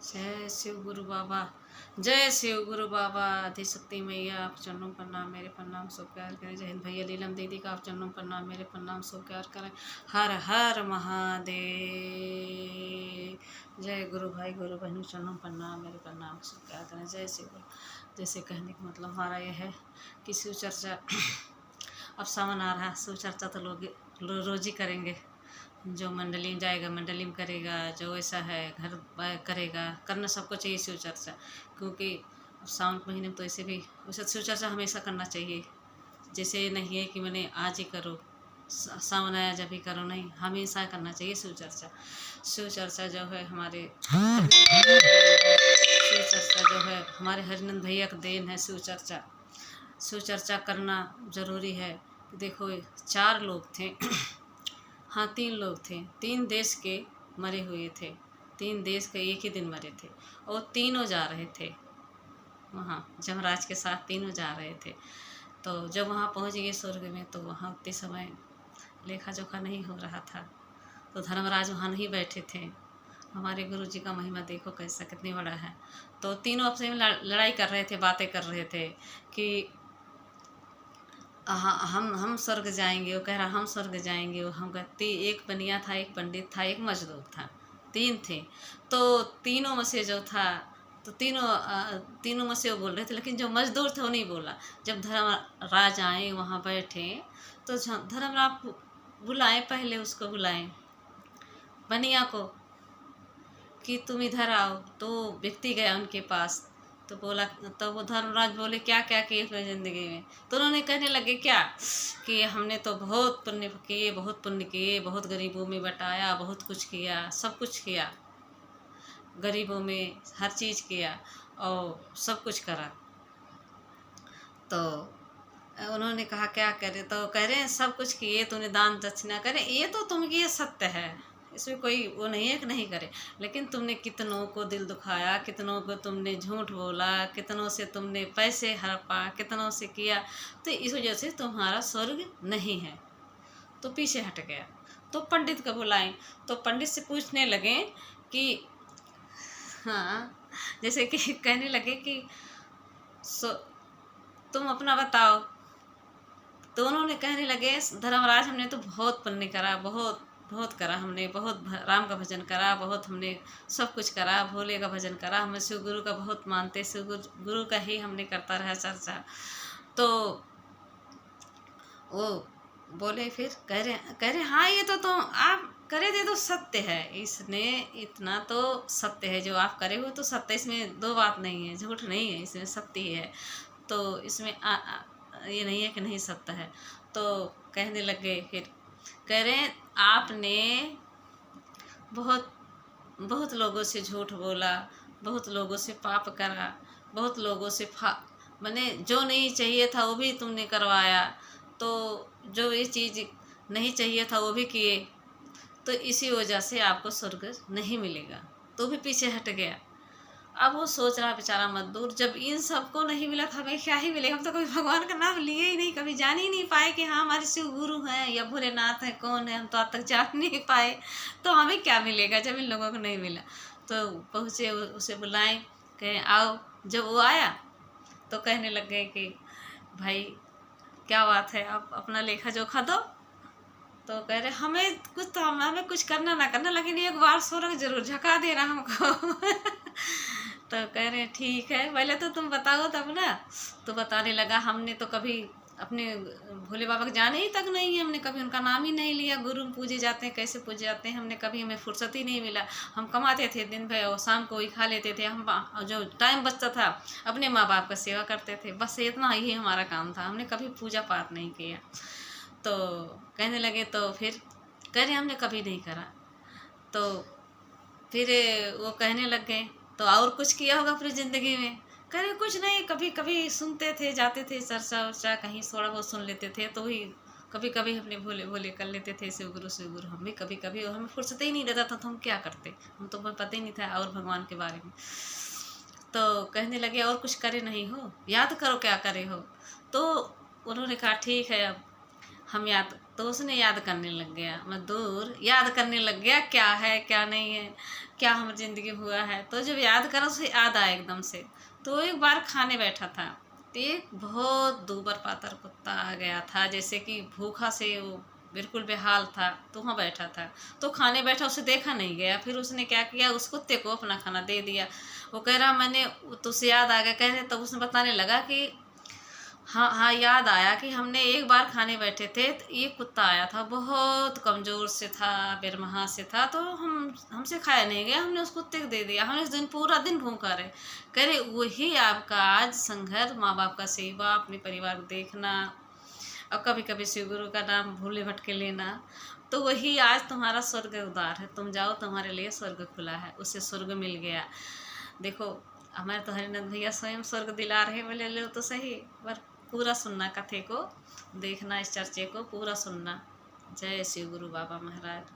जय शिव गुरु बाबा, जय शिव गुरु बाबा। आदिशक्ति मैया आप चरणों प्रणाम, मेरे प्रणाम सो प्यार करें। जय हिंद भैया लीलम दीदी का आप चरणों प्रणाम, मेरे प्रणाम सो प्यार करें। हर हर महादेव। जय गुरु भाई गुरु बहनों चरणों प्रणाम, मेरे प्रणाम सो प्यार करें। जय शिव गुरु। जैसे कहने का मतलब हमारा यह है कि शिव चर्चा अब सावन आ रहा है, शिव चर्चा तो लोग रोज ही करेंगे। जो मंडली में जाएगा मंडली में करेगा, जो ऐसा है घर करेगा, करना सबको चाहिए शिव चर्चा। क्योंकि सावन के महीने में तो ऐसे भी वैसे शिव चर्चा हमेशा करना चाहिए। जैसे ये नहीं है कि मैंने आज ही करो, सावन आया जब ही करो, नहीं, हमेशा करना चाहिए शिव चर्चा। शिव चर्चा जो है हमारे शिव चर्चा जो है हमारे हरिनंद भैया का देन है। शिव चर्चा, शिव चर्चा करना ज़रूरी है। देखो 4 लोग थे हाँ 3 लोग थे, 3 देश के मरे हुए थे, 3 देश के एक ही दिन मरे थे और तीनों जा रहे थे वहाँ जमराज के साथ, तीनों जा रहे थे। तो जब वहाँ पहुँच गए स्वर्ग में तो वहाँ उतने समय लेखा जोखा नहीं हो रहा था, तो धर्मराज वहाँ नहीं बैठे थे। हमारे गुरु जी का महिमा देखो कैसा कितनी बड़ा है। तो तीनों आपस में लड़ाई कर रहे थे, बातें कर रहे थे कि हम स्वर्ग जाएंगे। वो कह रहा हम स्वर्ग जाएंगे। वो हम कहते, एक बनिया था, एक पंडित था, एक मजदूर था, 3 थे। तो तीनों में से जो था, तो तीनों में से वो बोल रहे थे, लेकिन जो मजदूर था वो नहीं बोला। जब धर्मराज आए वहाँ बैठे तो धर्मराज बुलाए, पहले उसको बुलाए बनिया को कि तुम इधर आओ। तो व्यक्ति गया उनके पास, तो बोला, तो वो धर्मराज बोले क्या क्या किए अपनी ज़िंदगी में। तो उन्होंने कहने लगे क्या कि हमने तो बहुत पुण्य किए, बहुत पुण्य किए, बहुत गरीबों में बटाया, बहुत कुछ किया, सब कुछ किया, गरीबों में हर चीज़ किया और सब कुछ करा। तो उन्होंने कहा क्या करे, तो कह रहे हैं सब कुछ किए, तूने दान दक्षिणा करे, ये तो तुम ये सत्य है, इसमें कोई वो नहीं है कि नहीं करे। लेकिन तुमने कितनों को दिल दुखाया, कितनों को तुमने झूठ बोला, कितनों से तुमने पैसे हड़पा, कितनों से किया, तो इस वजह से तुम्हारा स्वर्ग नहीं है। तो पीछे हट गया। तो पंडित को बुलाएं, तो पंडित से पूछने लगे कि हाँ, जैसे कि कहने लगे कि तुम अपना बताओ। तो उन्होंने कहने लगे धर्मराज हमने तो बहुत पुण्य करा, बहुत बहुत करा हमने, बहुत राम का भजन करा, बहुत हमने सब कुछ करा, भोले का भजन करा, हमें शिव गुरु का बहुत मानते, शिव गुरु का ही हमने करता रहा चर्चा। तो वो बोले, फिर कह रहे हाँ ये तो तुम आप करे थे तो सत्य है, इसने इतना तो सत्य है, जो आप करे हो तो सत्य, इसमें 2 बात नहीं है, झूठ नहीं है, इसमें सत्य ही है। तो इसमें ये नहीं है कि नहीं सत्य है। तो कहने लगे, फिर कह रहे हैं आपने बहुत बहुत लोगों से झूठ बोला, बहुत लोगों से पाप करा, बहुत लोगों से मैंने जो नहीं चाहिए था वो भी तुमने करवाया, तो जो ये चीज़ नहीं चाहिए था वो भी किए, तो इसी वजह से आपको स्वर्ग नहीं मिलेगा। तो भी पीछे हट गया। अब वो सोच रहा बेचारा मजदूर, जब इन सबको नहीं मिला था हमें क्या ही मिलेगा, हम तो कभी भगवान का नाम लिए ही नहीं, कभी जान ही नहीं पाए कि हाँ हमारे शिव गुरु हैं या भोलेनाथ हैं, कौन है, हम तो आज तक जान नहीं पाए, तो हमें क्या मिलेगा जब इन लोगों को नहीं मिला। तो पहुँचे, उसे बुलाएं, कहें आओ। जब वो आया तो कहने लग गए कि भाई क्या बात है, आप अपना लेखा जोखा दो। तो कह रहे हमें कुछ तो हमें कुछ करना ना करना, लेकिन एक बार स्वर्ग जरूर झका देना हमको। तो कह रहे ठीक है, पहले तो तुम बताओ तब ना। तो बताने लगा, हमने तो कभी अपने भोले बाबा को जाने ही तक नहीं है, हमने कभी उनका नाम ही नहीं लिया। गुरु पूजे जाते हैं, कैसे पूजे जाते हैं, हमने कभी, हमें फुर्सत ही नहीं मिला। हम कमाते थे दिन भर और शाम को ही खा लेते थे। हम जो टाइम बचता था अपने माँ बाप का सेवा करते थे, बस इतना ही हमारा काम था, हमने कभी पूजा पाठ नहीं किया। तो कहने लगे, तो फिर कह रहे हमने कभी नहीं करा। तो फिर वो कहने लग गए, तो और कुछ किया होगा अपनी ज़िंदगी में। कह रहे कुछ नहीं, कभी कभी सुनते थे, जाते थे चर्चा वर्चा, कहीं थोड़ा बहुत सुन लेते थे, तो ही कभी कभी अपने भोले भोले कर लेते थे, शिव गुरु हम भी कभी कभी, और हमें फुर्सत ही नहीं रहता था, तो हम क्या करते, हम तो पता ही नहीं था और भगवान के बारे में। तो कहने लगे और कुछ करे नहीं हो, याद करो क्या करे हो। तो उन्होंने कहा ठीक है, अब हम याद तो उसने याद करने लग गया, मजदूर याद करने लग गया क्या है क्या नहीं है, क्या हमारी ज़िंदगी हुआ है। तो जब याद करा उसे याद आया एकदम से। तो एक बार खाने बैठा था, तो एक बहुत दूबर पातर कुत्ता आ गया था, जैसे कि भूखा से वो बिल्कुल बेहाल था, तो वहाँ बैठा था। तो खाने बैठा, उसे देखा नहीं गया। फिर उसने क्या किया, उस कुत्ते को अपना खाना दे दिया। वो कह रहा मैंने, तो उसे याद आ गया, कह रहे तब उसने बताने लगा कि हाँ हाँ, याद आया कि हमने एक बार खाने बैठे थे तो ये कुत्ता आया था, बहुत कमज़ोर से था, बेरमहा से था, तो हमसे खाया नहीं गया, हमने उस कुत्ते को दे दिया। हमने उस दिन पूरा दिन भूखा रहे। कह रहे वही आपका आज संघर्ष, माँ बाप का सेवा, अपने परिवार को देखना, और कभी कभी शिव गुरु का नाम भूले भटके लेना, तो वही आज तुम्हारा स्वर्ग उद्धार है। तुम जाओ, तुम्हारे लिए स्वर्ग खुला है। उसे स्वर्ग मिल गया। देखो, हमारे तो हरिनंद भैया स्वयं स्वर्ग दिला रहे, बोले लो तो सही। पर पूरा सुनना, कथे को देखना, इस चर्चे को पूरा सुनना। जय शिव गुरु बाबा महाराज।